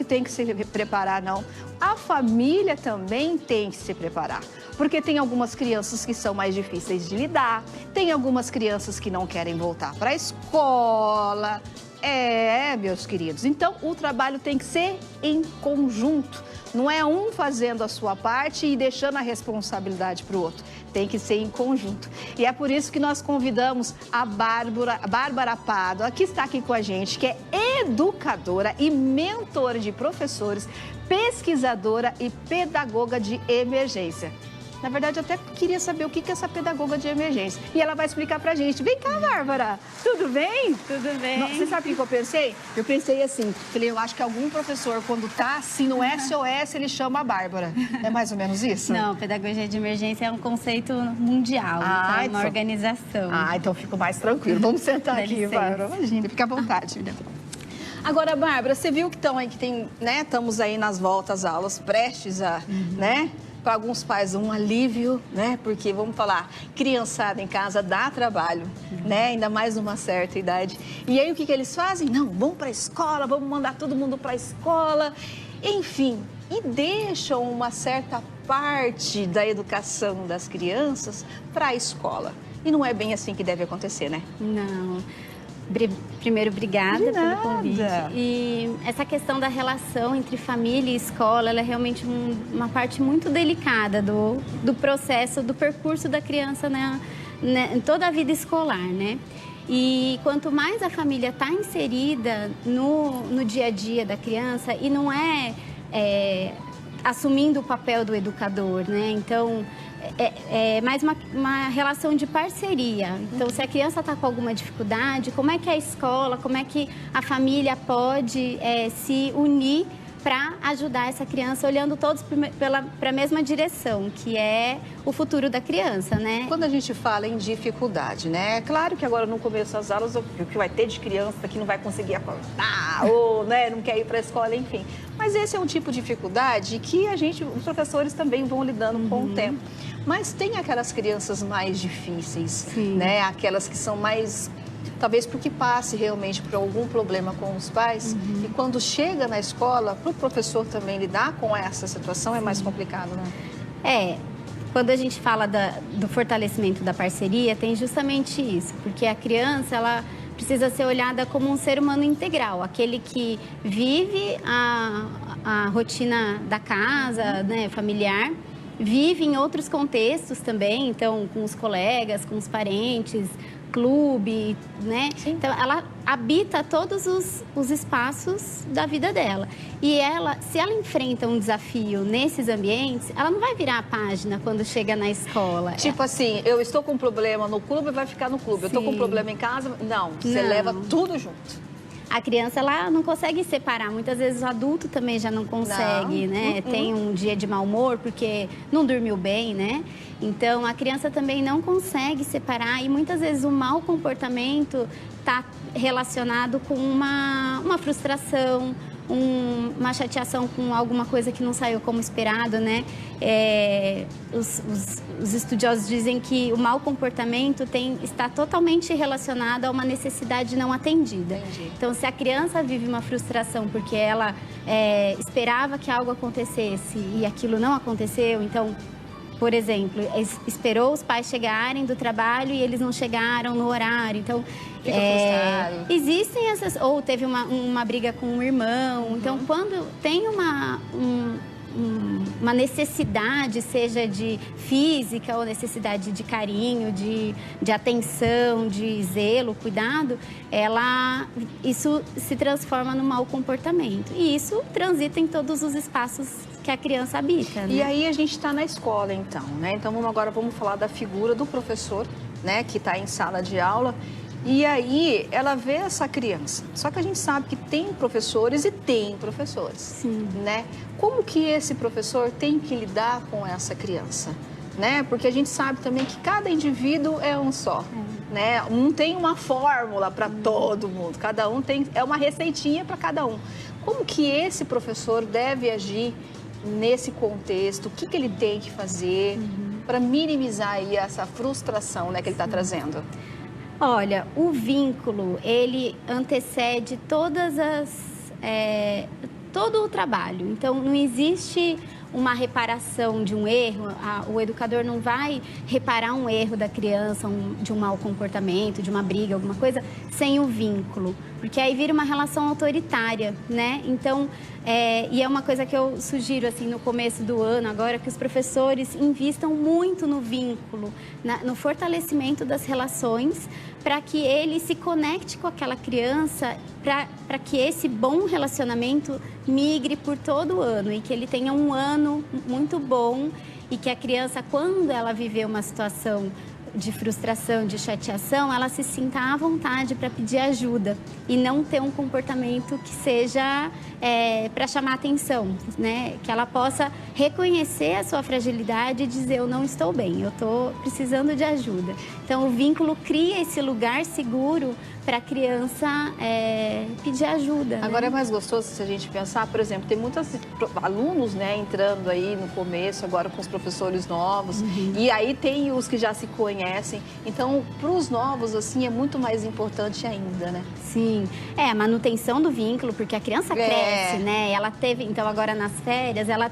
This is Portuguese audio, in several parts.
tem que se preparar, não. A família também tem que se preparar. Porque tem algumas crianças que são mais difíceis de lidar, tem algumas crianças que não querem voltar para a escola. Meus queridos, então o trabalho tem que ser em conjunto. Não é um fazendo a sua parte e deixando a responsabilidade para o outro. Tem que ser em conjunto. E é por isso que nós convidamos a Bárbara Pádua, que está aqui com a gente, que é educadora e mentora de professores, pesquisadora e pedagoga de emergência. Na verdade, eu até queria saber o que é essa pedagoga de emergência. E ela vai explicar pra gente. Vem cá, Bárbara. Tudo bem? Tudo bem. Não, você sabe o que eu pensei? Eu pensei assim, falei, eu acho que algum professor, quando tá assim no SOS, ele chama a Bárbara. É mais ou menos isso? Não, pedagogia de emergência é um conceito mundial, então é uma organização. Então fico mais tranquilo. Vamos sentar aqui, Bárbara. Imagina, fica à vontade. Agora, Bárbara, você viu que estão aí, que tem, né? Estamos aí nas voltas às aulas, prestes a, né? Para alguns pais um alívio, né? Porque, vamos falar, criançada em casa dá trabalho, né? Ainda mais numa certa idade. E aí o que eles fazem? Não, vamos para a escola, vamos mandar todo mundo para a escola. Enfim, e deixam uma certa parte da educação das crianças para a escola. E não é bem assim que deve acontecer, né? Não. Primeiro, obrigada pelo convite. E essa questão da relação entre família e escola, ela é realmente uma parte muito delicada do processo, do percurso da criança em toda a vida escolar, né? E quanto mais a família está inserida no dia a dia da criança e não assumindo o papel do educador, né? Então, é mais uma relação de parceria. Então, se a criança está com alguma dificuldade, como é que a escola, como é que a família pode se unir para ajudar essa criança, olhando todos para a mesma direção, que é o futuro da criança, né? Quando a gente fala em dificuldade, né? É claro que agora no começo das aulas, o que vai ter de criança que não vai conseguir acordar, ou né, não quer ir para a escola, enfim. Mas esse é um tipo de dificuldade que os professores também vão lidando com o tempo. Mas tem aquelas crianças mais difíceis, né? Aquelas que são mais... Talvez porque passe realmente por algum problema com os pais. E quando chega na escola, para o professor também lidar com essa situação é mais complicado, né? Quando a gente fala do fortalecimento da parceria, tem justamente isso. Porque a criança, ela precisa ser olhada como um ser humano integral. Aquele que vive a rotina da casa, né, familiar. Vive em outros contextos também, então com os colegas, com os parentes, clube, né? Então ela habita todos os espaços da vida dela. E se ela enfrenta um desafio nesses ambientes, ela não vai virar a página quando chega na escola. Tipo assim, eu estou com um problema no clube, vai ficar no clube. Eu estou com um problema em casa, não. Você leva tudo junto. A criança, ela não consegue separar. Muitas vezes o adulto também já não consegue, né? Tem um dia de mau humor porque não dormiu bem, né? Então, a criança também não consegue separar e muitas vezes o mau comportamento está relacionado com uma frustração, uma chateação com alguma coisa que não saiu como esperado, né? Os estudiosos dizem que o mau comportamento está totalmente relacionado a uma necessidade não atendida. Entendi. Então, se a criança vive uma frustração porque ela esperava que algo acontecesse e aquilo não aconteceu, então... Por exemplo, esperou os pais chegarem do trabalho e eles não chegaram no horário. Então, fica frustrado. Existem essas... Ou teve uma briga com um irmão. Então, quando tem uma necessidade, seja de física ou necessidade de carinho, de atenção, de zelo, cuidado, isso se transforma no mau comportamento. E isso transita em todos os espaços que a criança habita, né? E aí a gente está na escola, então, né? Então agora vamos falar da figura do professor, né? Que está em sala de aula. E aí ela vê essa criança. Só que a gente sabe que tem professores e tem professores. Sim. Né? Como que esse professor tem que lidar com essa criança? Né? Porque a gente sabe também que cada indivíduo é um só. Né? Não tem uma fórmula para todo mundo. Cada um é uma receitinha para cada um. Como que esse professor deve agir nesse contexto? O que ele tem que fazer para minimizar aí essa frustração, né, que ele está trazendo? Olha, o vínculo, ele antecede todos todo o trabalho. Então, não existe uma reparação de um erro, o educador não vai reparar um erro da criança, de um mau comportamento, de uma briga, alguma coisa, sem o vínculo, porque aí vira uma relação autoritária, né? Então, e é uma coisa que eu sugiro, assim, no começo do ano, agora, que os professores invistam muito no vínculo, no fortalecimento das relações, para que ele se conecte com aquela criança, para que esse bom relacionamento migre por todo o ano e que ele tenha um ano muito bom e que a criança, quando ela viver uma situação de frustração, de chateação, ela se sinta à vontade para pedir ajuda e não ter um comportamento que seja para chamar atenção, né? Que ela possa reconhecer a sua fragilidade e dizer: eu não estou bem, eu estou precisando de ajuda. Então, o vínculo cria esse lugar seguro para a criança pedir ajuda. Agora, né? é mais gostoso se a gente pensar, por exemplo, tem muitos alunos, né, entrando aí no começo, agora com os professores novos, e aí tem os que já se conhecem. Então, para os novos, assim, é muito mais importante ainda, né? Sim, a manutenção do vínculo, porque a criança cresce, né? Ela teve, então agora nas férias, ela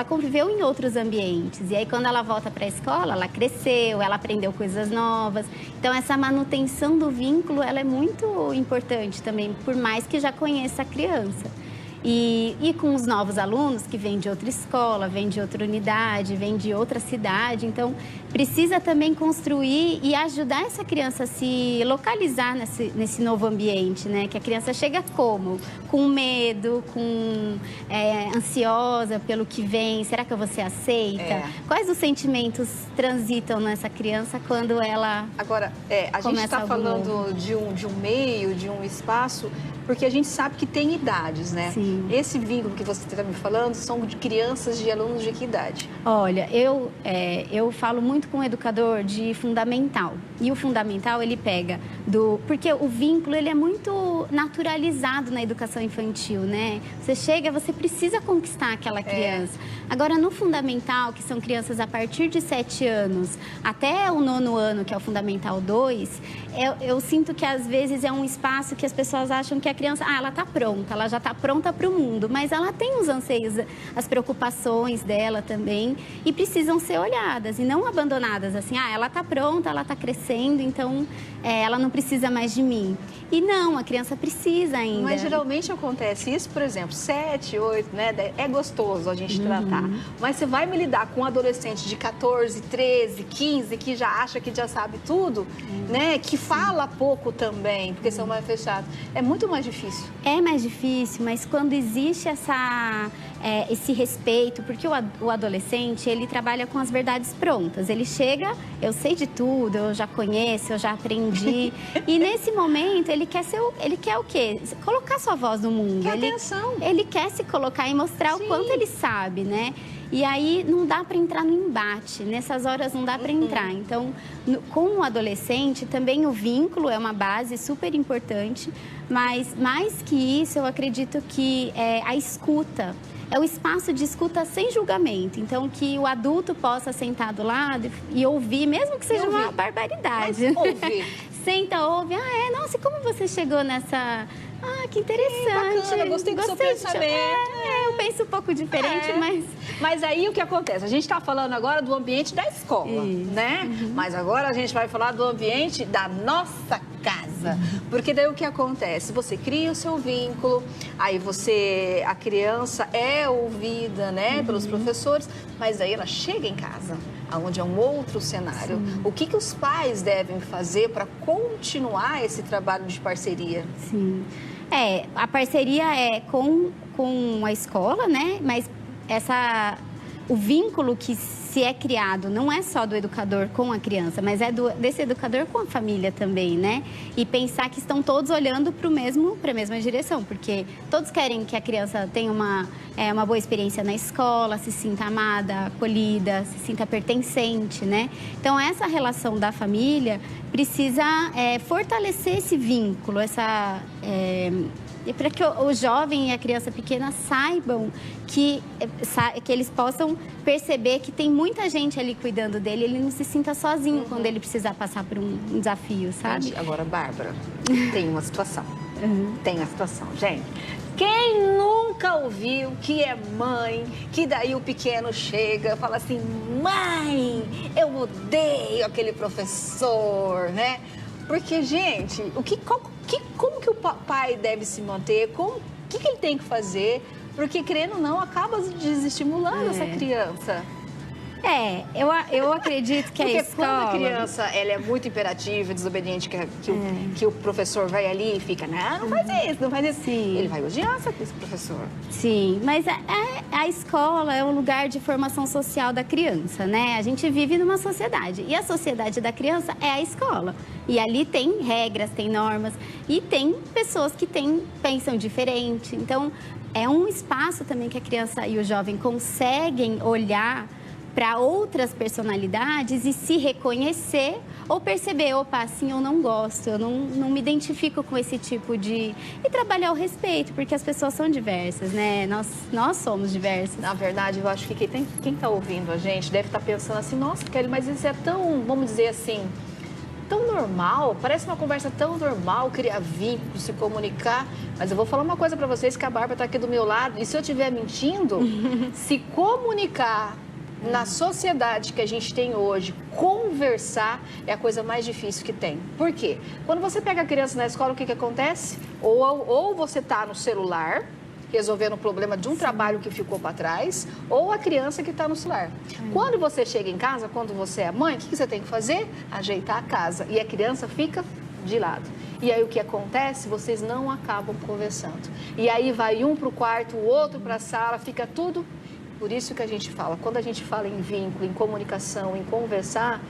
conviveu em outros ambientes. E aí quando ela volta para a escola, ela cresceu, ela aprendeu coisas novas. Então essa manutenção do vínculo, ela é muito importante também, por mais que já conheça a criança. E com os novos alunos que vêm de outra escola, vêm de outra unidade, vêm de outra cidade, então precisa também construir e ajudar essa criança a se localizar nesse novo ambiente, né? Que a criança chega como? Com medo, ansiosa pelo que vem, será que eu vou ser aceita? Quais os sentimentos transitam nessa criança quando ela Agora, a gente está falando de um meio, de um espaço, porque a gente sabe que tem idades, né? Sim. Esse vínculo que você está me falando são de crianças, de alunos de que idade? Olha, eu falo muito com o educador de fundamental. E o fundamental, ele pega porque o vínculo, ele é muito naturalizado na educação infantil, né? Você chega, você precisa conquistar aquela criança. Agora, no fundamental, que são crianças a partir de 7 anos até o 9º ano, que é o fundamental 2, eu sinto que às vezes é um espaço que as pessoas acham que a criança, ela está pronta, ela já está pronta para o mundo, mas ela tem os anseios, as preocupações dela também e precisam ser olhadas e não abandonadas assim, ela está pronta, ela está crescendo, então ela não precisa mais de mim. E não, a criança precisa ainda. Mas geralmente acontece isso, por exemplo, 7, 8, né? É gostoso a gente tratar. Mas você vai me lidar com um adolescente de 14, 13, 15, que já acha que já sabe tudo, né? Que fala pouco também, porque são mais fechados. É muito mais difícil. É mais difícil, mas quando existe esse respeito, porque o adolescente, ele trabalha com as verdades prontas. Ele chega, eu sei de tudo, eu já conheço, eu já aprendi. E nesse momento, ele quer o quê? Colocar sua voz no mundo. Atenção. Ele quer se colocar e mostrar o quanto ele sabe, né? E aí não dá para entrar no embate, nessas horas não dá para entrar. Então, com o adolescente, também o vínculo é uma base super importante, mas mais que isso, eu acredito que a escuta. É o espaço de escuta sem julgamento. Então, que o adulto possa sentar do lado e ouvir, mesmo que seja uma barbaridade. Mas ouvir. Senta, ouve. Nossa, e como você chegou nessa... que interessante. Bacana, gostei do seu pensamento. Eu penso um pouco diferente, mas... Mas aí o que acontece? A gente está falando agora do ambiente da escola, né? Mas agora a gente vai falar do ambiente da nossa casa. Porque daí o que acontece? Você cria o seu vínculo, aí a criança é ouvida, né, pelos professores, mas aí ela chega em casa, onde é um outro cenário. Sim. O que os pais devem fazer para continuar esse trabalho de parceria? Sim. A parceria é com a escola, né? Mas o vínculo que se é criado não é só do educador com a criança, mas desse educador com a família também, né? E pensar que estão todos olhando para a mesma direção, porque todos querem que a criança tenha uma boa experiência na escola, se sinta amada, acolhida, se sinta pertencente, né? Então, essa relação da família precisa fortalecer esse vínculo, e para que o jovem e a criança pequena saibam que eles possam perceber que tem muita gente ali cuidando dele, ele não se sinta sozinho quando ele precisar passar por um desafio, sabe? Agora, Bárbara, tem uma situação. Tem uma situação, gente. Quem nunca ouviu que é mãe, que daí o pequeno chega e fala assim, mãe, eu odeio aquele professor, né? Porque, gente, como que o pai deve se manter? O que ele tem que fazer? Porque, querendo ou não, acaba desestimulando essa criança. Eu acredito que porque a escola... quando a criança ela é muito imperativa, desobediente, que o professor vai ali e fica, não faz isso, não faz isso. Sim. Ele vai odiar esse professor. Sim, mas a escola é um lugar de formação social da criança, né? A gente vive numa sociedade e a sociedade da criança é a escola. E ali tem regras, tem normas e tem pessoas que pensam diferente. Então, é um espaço também que a criança e o jovem conseguem olhar para outras personalidades e se reconhecer ou perceber, opa, assim eu não gosto, eu não me identifico com esse tipo de... E trabalhar o respeito, porque as pessoas são diversas, né? Nós somos diversas. Na verdade, eu acho que quem está ouvindo a gente deve estar pensando assim, nossa, Kelly, mas isso é tão, vamos dizer assim, tão normal, parece uma conversa tão normal, criar vínculos, se comunicar. Mas eu vou falar uma coisa para vocês, que a Bárbara está aqui do meu lado, e se eu estiver mentindo, se comunicar na sociedade que a gente tem hoje, conversar é a coisa mais difícil que tem. Por quê? Quando você pega a criança na escola, o que acontece? Ou você está no celular, resolvendo o problema de um trabalho que ficou para trás, ou a criança que está no celular. Quando você chega em casa, quando você é mãe, o que você tem que fazer? Ajeitar a casa. E a criança fica de lado. E aí o que acontece? Vocês não acabam conversando. E aí vai um para o quarto, o outro para a sala, fica tudo... Por isso que a gente fala, quando a gente fala em vínculo, em comunicação, em conversar,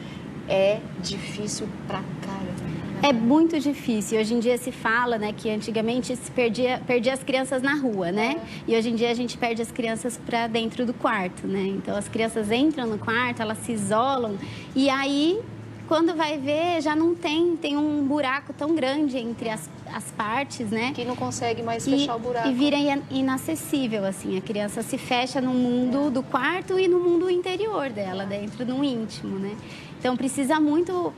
é difícil pra caramba. É muito difícil. Hoje em dia se fala, né, que antigamente se perdia as crianças na rua, né? E hoje em dia a gente perde as crianças para dentro do quarto, né? Então as crianças entram no quarto, elas se isolam e aí quando vai ver já não tem um buraco tão grande entre as partes, né? Que não consegue mais fechar o buraco. E vira inacessível, assim. A criança se fecha no mundo do quarto e no mundo interior dela, dentro do íntimo, né? Então, precisa muito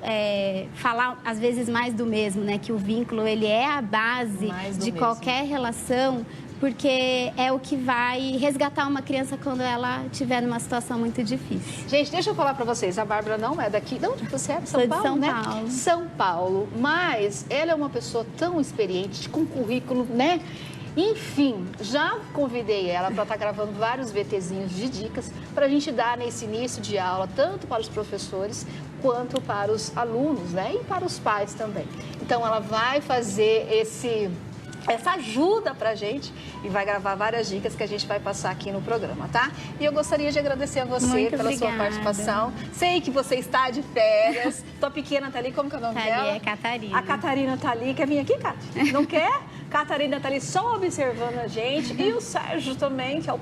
falar, às vezes, mais do mesmo, né? Que o vínculo, ele é a base de qualquer relação, porque é o que vai resgatar uma criança quando ela estiver numa situação muito difícil. Gente, deixa eu falar pra vocês, a Bárbara não é daqui, de onde você é? De São Paulo, né? Paulo. São Paulo, mas ela é uma pessoa tão experiente, com currículo, né? Enfim, já convidei ela para estar gravando vários VTzinhos de dicas para a gente dar nesse início de aula, tanto para os professores quanto para os alunos, né? E para os pais também. Então, ela vai fazer essa ajuda pra gente e vai gravar várias dicas que a gente vai passar aqui no programa, tá? E eu gostaria de agradecer a você muito pela obrigada. sua participação. Sei que você está de férias. Tua pequena tá ali, como que é o nome dela? É Catarina. A Catarina tá ali. Quer vir aqui, Cátia? Não quer? Catarina tá ali só observando a gente. E o Sérgio também, que é o